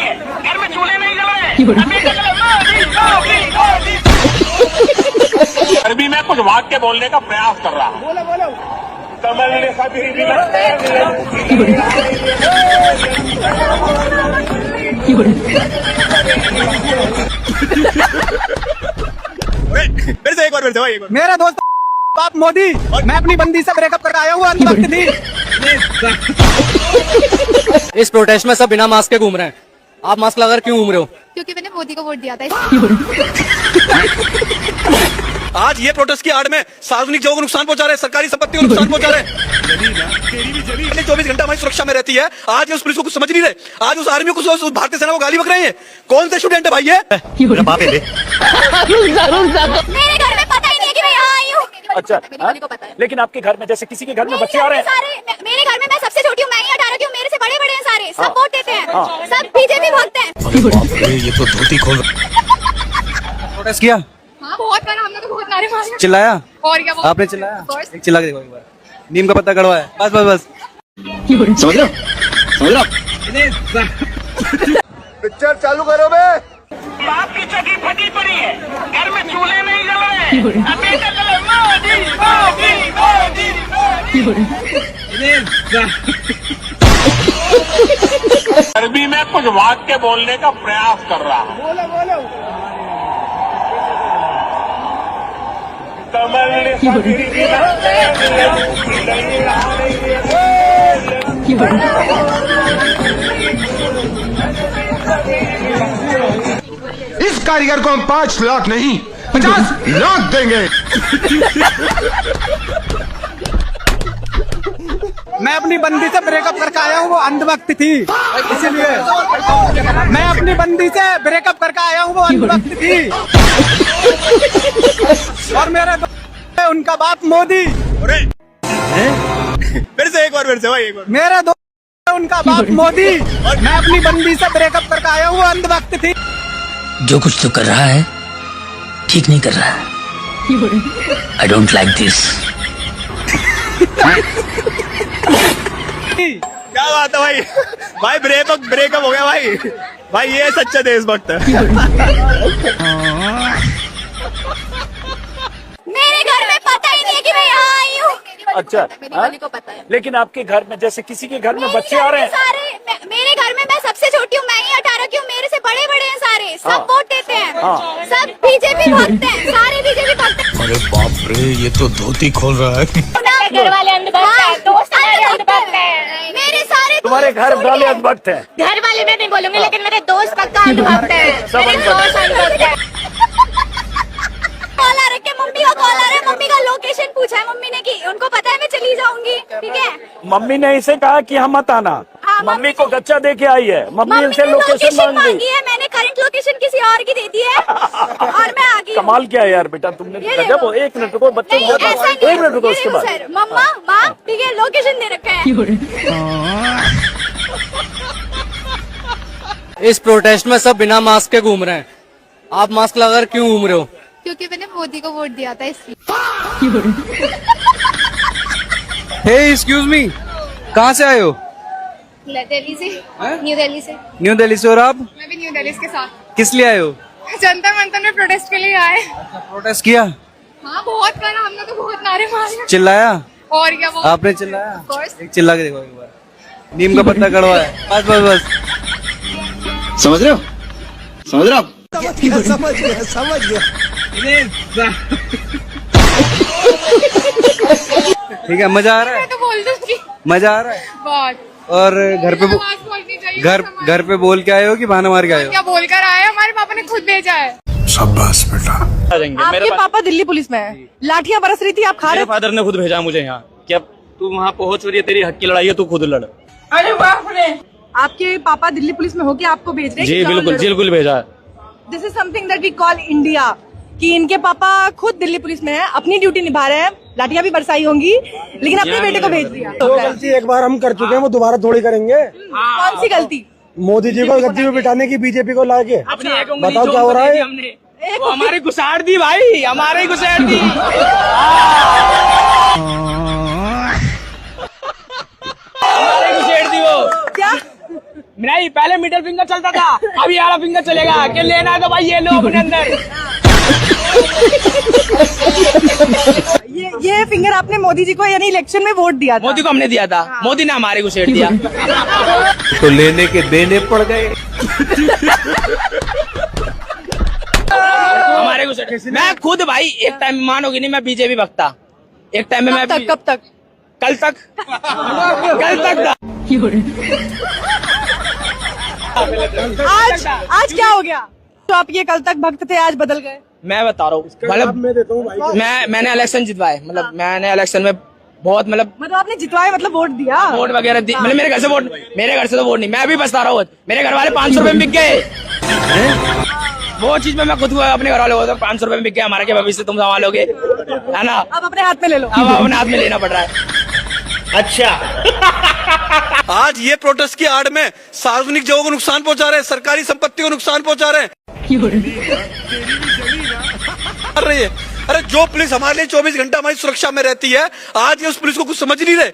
पड़ी है, घर में चूल्हे नहीं जल रहे। अरबी में कुछ वाक्य बोलने का प्रयास कर रहा हूँ। बोलो बोलो। कमल ने सभी फिर से एक बार भाई एक बार। मेरा दोस्त बाप मोदी, मैं अपनी बंदी से ब्रेकअप करके आया हूँ, अंत वक्त थी। इस प्रोटेस्ट में सब बिना मास्क के घूम रहे हैं, आप मास्क लगाकर क्यों घूम रहे हो? क्योंकि मैंने मोदी को वोट दिया था। आज ये प्रोटेस्ट की आड़ में सार्वजनिक जगहों को नुकसान पहुंचा रहे हैं, सरकारी संपत्ति को नुकसान पहुंचा रहे हैं। 24 घंटा हमारी सुरक्षा में रहती है। आज उस पुलिस को कुछ समझ नहीं रहे, आज उस आर्मी को, उस भारतीय सेना को गाली बक रहे हैं। कौन से स्टूडेंट है भाई ये? मेरे घर में पता ही नहीं है कि मैं यहाँ आई हूँ। अच्छा, को पता है। लेकिन आपके घर में जैसे किसी के घर में बच्चे आ रहे हैं, मेरे घर में मैं सबसे छोटी हूँ, मैं ही 18 की हूँ, मेरे से बड़े बड़े हैं सारे, सब वोट देते हैं, सब बीजेपी भक्त हैं। ये तो धोती खोल। प्रोटेस्ट किया? हाँ बहुत करा, हमने तो बहुत नारे मारे। चिल्लाया? और क्या? आपने चिल्लाया? एक चिल्ला के देखो एक बार। नीम का पत्ता कड़वा है, बस बस बस। समझ रहे हो? समझ रहे हो? पिक्चर चालू करो बे। बाप की चकी फटी पड़ी है, घर में चूल्हे नहीं जल रहे। अभी तक अरबी में कुछ वाक्य बोलने का प्रयास कर रहा हूँ। बोलो बोलो। कमल ने इस कारीगर को हम 5 लाख नहीं 50 लाख देंगे। मैं अपनी बंदी से ब्रेकअप करके आया हूँ, वो अंध वक्त थी, इसीलिए मैं अपनी बंदी से ब्रेकअप करके आया हूँ, वो अंध वक्त थी। और मेरा दोस्त है उनका बाप मोदी। फिर से एक बार भाई एक बार। मेरा दोस्त है उनका बाप मोदी, मैं अपनी बंदी से ब्रेकअप करके आया हूँ, वो अंध वक्त थी। जो कुछ तो कर रहा है ठीक नहीं कर रहा है। I don't like this. क्या बात है भाई? भाई ब्रेकअप हो गया भाई। भाई ये सच्चा देशभक्त है। मेरे घर में पता ही नहीं है कि मैं यहाँ आई हूँ। अच्छा, मेरी को पता है। लेकिन आपके घर में जैसे किसी के घर में बच्चे आ रहे हैं, मेरे घर में मैं सबसे छोटी हूँ, मैं ही 18 की हूँ, मेरे से बड़े बड़े हैं सारे, सब वोट देते हैं, सब बीजेपी भक्त हैं, सारे बीजेपी भक्त हैं। अरे बाप रे, ये तो धोती खोल रहा है। घर वाले अंधभक्त हैं, दोस्त हमारे अंधभक्त हैं, मेरे सारे तुम्हारे घर वाले अंधभक्त हैं। घर वाले मैं नहीं बोलूंगी, लेकिन मेरे दोस्त पक्का अंधभक्त हैं, मेरे दोस्त अंधभक्त हैं। कॉल आ रखे, मम्मी का कॉल आ रहा है, मम्मी का लोकेशन पूछा है मम्मी ने, की उनको पता है मैं चली जाऊंगी, ठीक है। मम्मी ने इसे कहा कि हम मत आना। हाँ, मम्मी को गच्चा दे के आई है, मम्मी इनसे लोकेशन मांगी है, मैंने करंट लोकेशन किसी और की दे दी है और मैं आ गई। कमाल क्या है यार बेटा तुमने। जब 1 मिनट रुको, बच्चे 1 मिनट रुको, उसके बाद मम्मा माँ ठीक है, लोकेशन दे रखा है। इस प्रोटेस्ट में सब बिना मास्क के घूम रहे हैं, आप मास्क लगाकर क्यों घूम रहे हो? क्योंकि मैंने मोदी को वोट दिया था, इसलिए। हे एक्सक्यूज मी, कहाँ से आए हो? दिल्ली से। न्यू दिल्ली से। न्यू दिल्ली से। और आप? मैं भी न्यू दिल्ली के साथ। किस लिए आए हो? जनता मंथन में प्रोटेस्ट के लिए आए। प्रोटेस्ट किया? हाँ बहुत करा, हमने तो बहुत नारे मारे। चिल्लाया? और क्या? वो आपने चिल्लाया? एक चिल्ला के देखो एक बार। नीम का पत्ता कड़वा है, बस बस बस। समझ रहे हो? समझ रहे हो? समझ गया। ठीक है, मजा आ रहा है? मैं तो बोल दूंगी। मजा आ रहा है बहुत। और घर पे घर पे बोल के आए हो कि बहाना मार के आए हो? क्या बोल कर आए? हमारे पापा ने खुद भेजा है। शाबाश बेटा। आपके पापा दिल्ली पुलिस में है, लाठियां बरस रही थी, आप खा रहे? फादर ने खुद भेजा मुझे यहाँ कि अब तू वहाँ पहुँच रही है, तेरी हक की लड़ाई है, तू खुद लड़। अरे बाप रे, आपके पापा दिल्ली पुलिस में होके आपको भेज रहे हैं? जी बिल्कुल, बिल्कुल भेजा है। This is something that we call India, कि इनके पापा खुद दिल्ली पुलिस में है, अपनी ड्यूटी निभा रहे हैं, लाठियां भी बरसाई होंगी, लेकिन अपने बेटे को भेज दिया। जो गलती एक बार हम कर चुके हैं, वो दोबारा थोड़ी करेंगे। कौन सी गलती? मोदी जी को गद्दी में बिठाने की, बीजेपी को लाके। बताओ क्या हो रहा है? वो हमारे घुसाड़ दी भाई, हमारे घुसाड़ दी। हमारे घुसेड़ दी वो। क्या? नहीं, पहले मिडिल फिंगर चलता था, अभी वाला फिंगर चलेगा। कि लेना है तो भाई ये लो अपने अंदर। ये फिंगर आपने मोदी जी को यानी इलेक्शन में वोट दिया था। मोदी को हमने दिया था, मोदी ने हमारे को शेयर दिया। तो लेने के देने पड़ गए। हमारे को शेयर। मैं खुद भाई एक टाइम मानोगी नहीं, मैं बीजेपी भक्ता। एक टाइम में मैं कब तक? कल तक था। आज क्या हो गया? तो आप ये कल तक भक्त थे, आज बदल गए। मैं बता रहा हूँ, मतलब मैंने इलेक्शन जितवाए, मतलब मैंने इलेक्शन में बहुत मतलब आपने जितवाए, मतलब वोट दिया, वोट वगैरह दी। मतलब मेरे घर से तो वोट नहीं, मैं अभी बता रहा हूँ। मेरे घर वाले 500 रुपए में बिक गए। वो चीज में मैं खुद अपने घर वाले को 500 रुपए में बिक गया। हमारा क्या भविष्य तुम संभालोगे, है ना? अब अपने हाथ में ले लो। अब अपने हाथ में लेना पड़ रहा है। अच्छा, आज ये प्रोटेस्ट की आड़ में सार्वजनिक जगहों को नुकसान पहुंचा रहे हैं, सरकारी संपत्ति को नुकसान पहुंचा रहे हैं। अरे जो पुलिस हमारे लिए 24 घंटा हमारी सुरक्षा में रहती है, आज ये उस पुलिस को कुछ समझ नहीं रहे।